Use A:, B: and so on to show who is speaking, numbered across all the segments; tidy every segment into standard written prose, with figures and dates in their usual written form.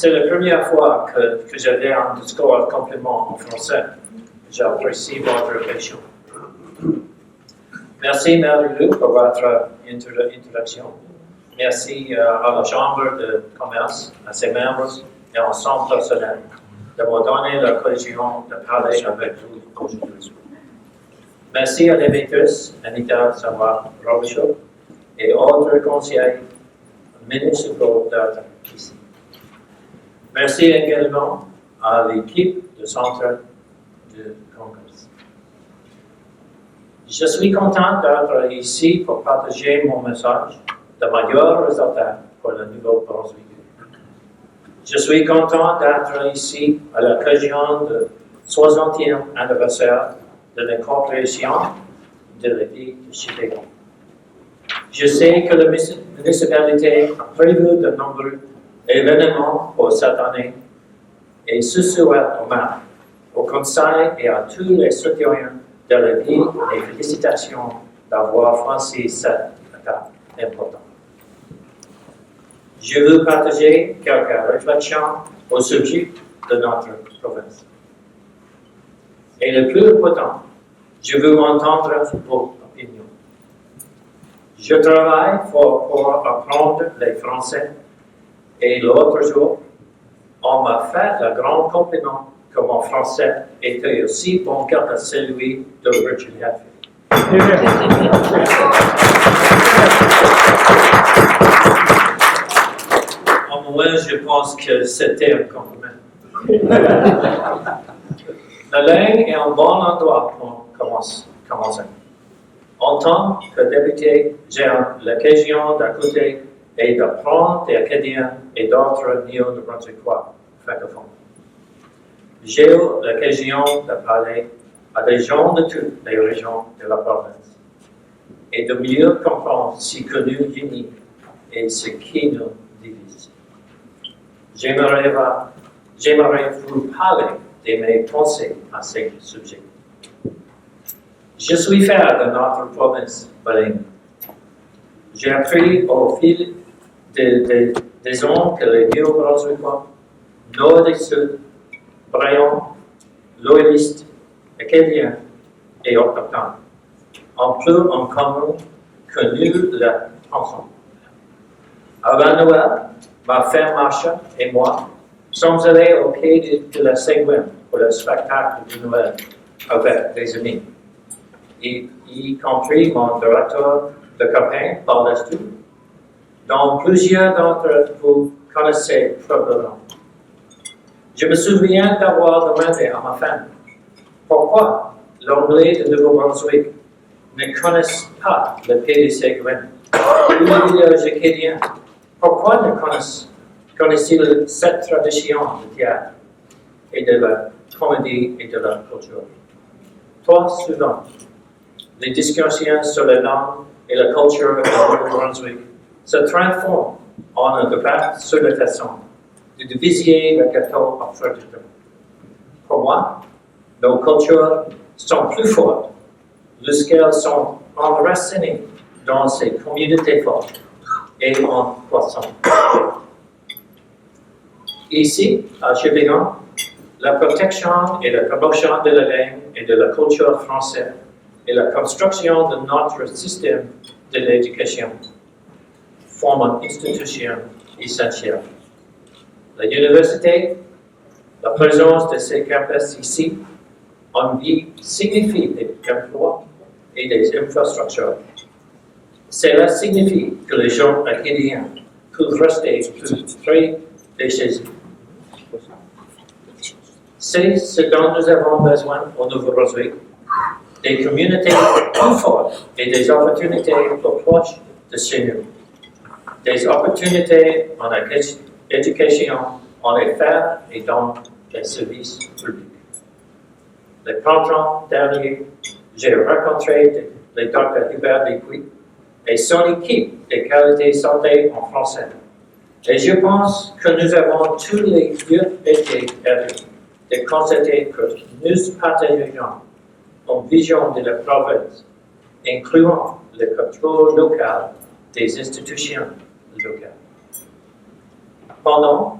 A: C'est la première fois que j'avais un discours complètement en français. J'apprécie votre question. Merci, Marie-Lou, pour votre introduction. Merci à la Chambre de commerce, à ses membres et à son personnel d'avoir donné l'occasion de parler avec vous aujourd'hui. Merci à l'inviteuse Anita Savoie-Robichaud et autres conseillers municipaux d'être ici. Merci également à l'équipe du Centre de congrès. Je suis content d'être ici pour partager mon message de meilleurs résultats pour le Nouveau-Brunswick. Je suis content d'être ici à l'occasion du 60e anniversaire de l'incorporation de la ville de Shippagan. Je sais que la municipalité a prévu de nombreux événements pour cette année et ce souhaite au maire, au conseil et à tous les citoyens de la ville et félicitations d'avoir franchi cette étape importante. Je veux partager quelques réflexions au sujet de notre province. Et le plus important, je veux entendre vos opinions. Je travaille pour apprendre le français et l'autre jour, on m'a fait le grand compliment que mon français était aussi bon que celui de Richard Hatfield. Au moins, je pense que c'était un compliment. La langue est un bon endroit pour commencer. En tant que député, j'ai l'occasion d'écouter et d'apprendre des Acadiens et d'autres néo-brunswickois francophones. J'ai eu l'occasion de parler à des gens de toutes les régions de la province et de mieux comprendre ce que nous unit et ce qui nous divise. J'aimerais vous parler de mes pensées à ce sujet. Je suis fier de notre province, Blaine. J'ai appris au fil des ans que les Néo-Brunswickois, Nord et Sud, Brayons, Loyalistes, Acadiens et Autochtones ont plus en commun que nous le pensons. Avant Noël, ma femme Marsha et moi sommes allés au quai de la Seguin pour le spectacle de Noël avec des amis, y compris mon directeur de campagne, Paul Lestou, dont plusieurs d'entre vous connaissez probablement. Je me souviens d'avoir demandé à ma femme pourquoi l'anglais de Nouveau-Brunswick ne connaissent pas le quai de Seguin ou le village acadien. Pourquoi ne connaissent-ils cette tradition de théâtre et de la comédie et de la culture? Trop souvent, les discussions sur la langue et la culture de Nouveau-Brunswick se transforment en un débat sur la façon de diviser le gâteau en frères. Pour moi, nos cultures sont plus fortes lorsqu'elles sont enracinées dans ces communautés fortes et en croissance. Ici, à Shippagan, la protection et la promotion de la langue et de la culture française et la construction de notre système de l'éducation forment une institution essentielle. L'université, la présence de ces campus ici, en vie signifie des emplois et des infrastructures. Cela signifie que les gens acadiens peuvent rester plus près de chez eux. C'est ce dont nous avons besoin au Nouveau-Brunswick, des communautés plus fortes et des opportunités plus proches de chez nous. Des opportunités en éducation, en affaires et dans les services publics. Le printemps dernier, j'ai rencontré le Dr. Hubert Dupuis et son équipe de qualité santé en français. Et je pense que nous avons tous les deux été heureux de constater que nous partageons une vision de la province, incluant le contrôle local des institutions locales. Pendant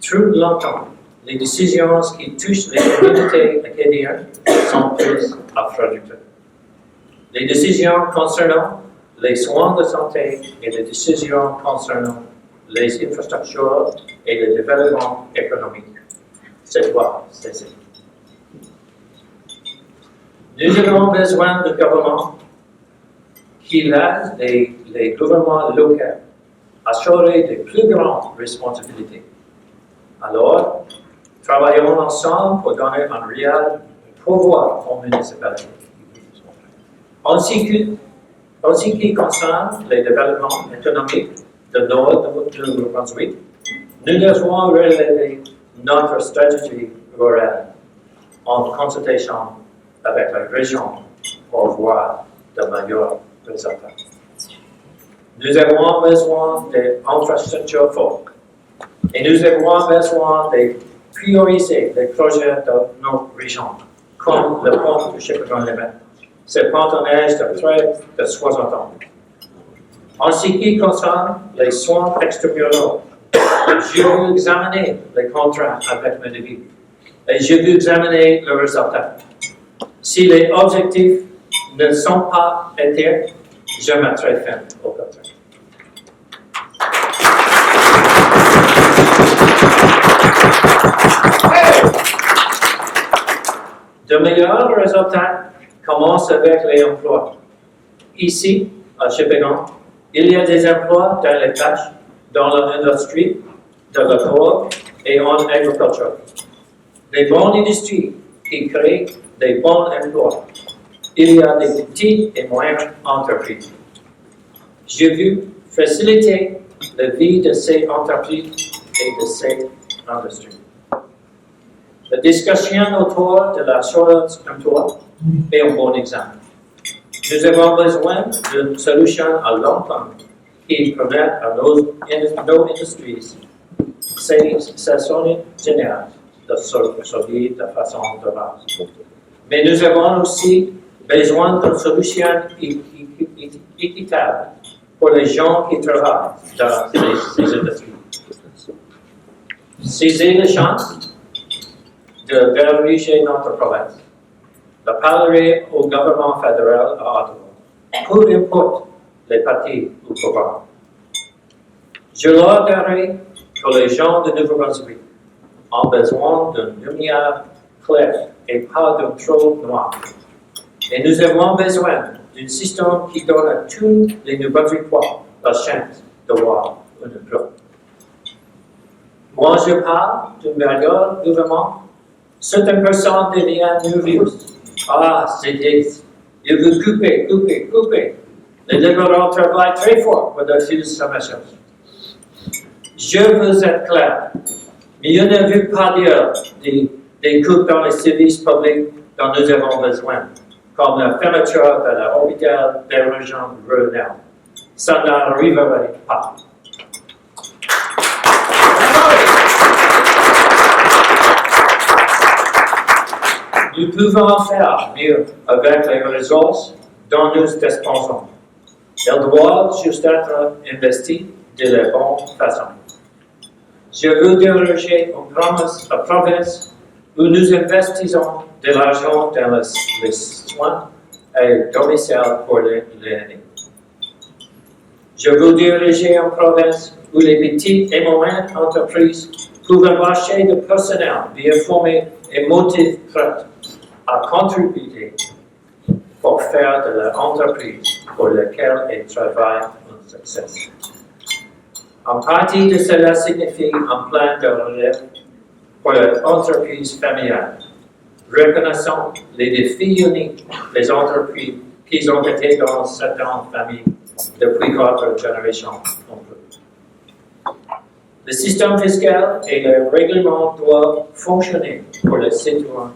A: Trop longtemps, les décisions qui touchent les communautés acadiennes sont prises à Fredericton. Les décisions concernant les soins de santé et les décisions concernant les infrastructures et le développement économique. C'est quoi ceci? Nous avons besoin de gouvernements qui laissent les gouvernements locaux assurer de plus grandes responsabilités. Alors, travaillons ensemble pour donner un réel pouvoir aux municipalités. En ce qui concerne les développements économiques de nord du Nouveau-Brunswick, nous devons relever notre stratégie rurale en consultation avec la région pour voir de meilleurs résultats. Nous avons besoin d'infrastructures fortes et nous avons besoin de prioriser les projets de nos régions, comme le pont de Shippagan. Ce pont neige de près de 60 ans. En ce qui concerne les soins extramuraux, je vais examiner les contrats avec mon équipe et je vais examiner le résultat. Si les objectifs ne sont pas atteints, je mettrai fin au contrat. De meilleurs résultats commencent avec les emplois. Ici, à Shippagan, il y a des emplois dans les tâches, dans l'industrie, dans le corps et en agriculture. Des bonnes industries qui créent des bons emplois. Il y a des petites et moyennes entreprises. Je veux faciliter la vie de ces entreprises et de ces industries. La discussion autour de l'assurance emploi est un bon exemple. Nous avons besoin d'une solution à long terme qui permette à nos industries saisonnières générales de survivre de façon durable. Mais nous avons aussi besoin d'une solution équitable pour les gens qui travaillent dans ces industries. Saisir la chance de valoriser notre province. Je parlerai au gouvernement fédéral à Ottawa, peu importe les partis au pouvoir. Je leur dirai que les gens de Nouveau-Brunswick ont besoin d'une lumière claire et pas d'un trop noir. Et nous avons besoin d'un système qui donne à tous les Nouveau-Brunswickois la chance de voir une emploi. Moi, je parle d'un meilleur gouvernement. Certaines personnes deviennent nerveuses. Ah, c'est Higgs. Il veut couper. Les libéraux travaillent très fort pour refuser sa message. Je veux être clair. Mieux ne veut pas dire des coupes dans les services publics dont nous avons besoin, comme la fermeture de l'hôpital des régions rurales. Ça n'arriverait pas. Nous pouvons faire mieux avec les ressources dont nous disposons. Elles doivent juste être investies de la bonne façon. Je veux diriger une province où nous investissons de l'argent dans les soins et domicile pour l'aîné. Je veux diriger une province où les petites et moyennes entreprises peuvent acheter du personnel bien formé et motivé à contribuer pour faire de l'entreprise pour laquelle ils travaillent un succès. En partie de cela signifie un plan de relève pour l'entreprise familiale, reconnaissant les défis uniques des entreprises qui ont été dans certaines familles depuis 4 générations non plus. Le système fiscal et le règlement doivent fonctionner pour les citoyens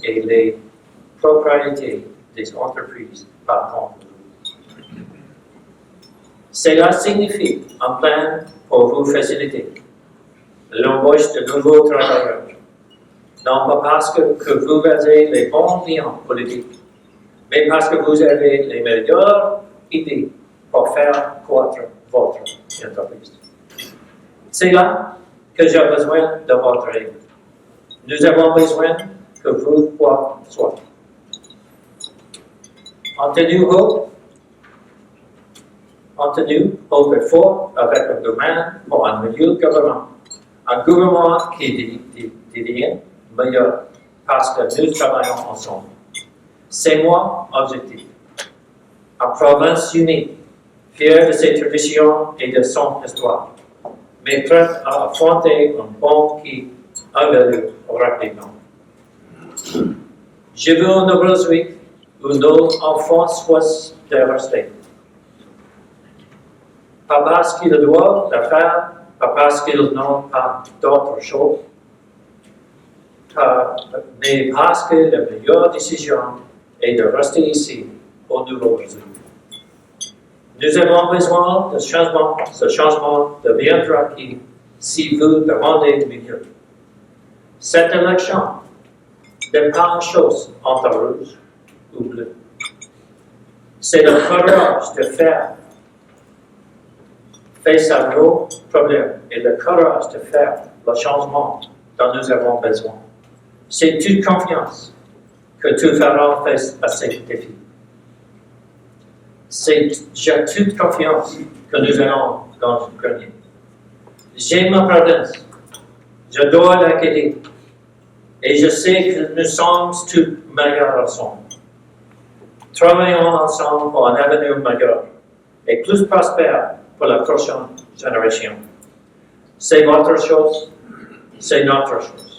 A: et les propriétés des entreprises par contre. Cela signifie un plan pour vous faciliter l'embauche de nouveaux travailleurs, non pas parce que vous avez les bons liens politiques, mais parce que vous avez les meilleures idées pour faire croître votre entreprise. Cela que j'ai besoin de votre aide. Nous avons besoin que vous quoi soit. En tenue haut et fort avec un domaine pour un milieu gouvernement. Un gouvernement qui devient meilleur parce que nous travaillons ensemble. C'est mon objectif. Une province unie, fière de ses traditions et de son histoire, mais prête à affronter un monde qui évolue rapidement. Je veux une heureuse vie où nos enfants soient dévastés. Pas parce qu'ils doivent le faire, pas parce qu'ils n'ont pas d'autre chose, mais parce que la meilleure décision est de rester ici au Nouveau-Brunswick. Nous avons besoin de changement. Ce changement deviendra qui si vous demandez mieux. Cette élection n'est pas une chose entre rouge ou bleu. C'est le courage de faire face à nos problèmes et le courage de faire le changement dont nous avons besoin. C'est toute confiance que tu feras face à ces défis. J'ai toute confiance que nous allons dans le grenier. J'ai ma province. Je dois la quitter. Et je sais que nous sommes tous meilleurs ensemble. Travaillons ensemble pour un avenir meilleur et plus prospère pour la prochaine génération. C'est votre chose, c'est notre chose.